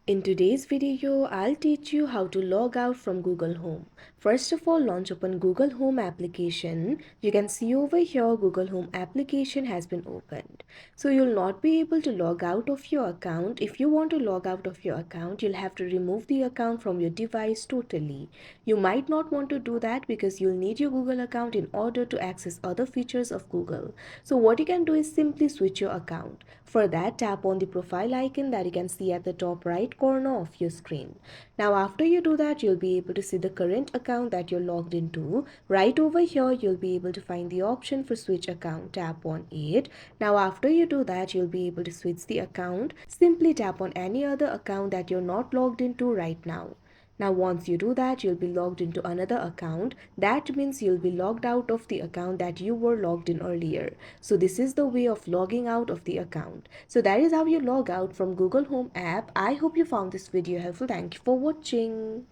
In today's video, I'll teach you how to log out from Google Home. First of all, launch open Google Home application. You can see over here Google Home application has been opened. So you'll not be able to log out of your account. If you want to log out of your account, you'll have to remove the account from your device totally. You might not want to do that because you'll need your Google account in order to access other features of Google. So what you can do is simply switch your account. For that, tap on the profile icon that you can see at the top right corner of your screen. Now after you do that, you'll be able to see the current account that you're logged into. Right over here, you'll be able to find the option for switch account. Tap on it. Now after you do that, you'll be able to switch the account. Simply tap on any other account that you're not logged into right now. Now once you do that, you'll be logged into another account. That means you'll be logged out of the account that you were logged in earlier. So this is the way of logging out of the account. So that is how you log out from Google Home app. I hope you found this video helpful. Thank you for watching.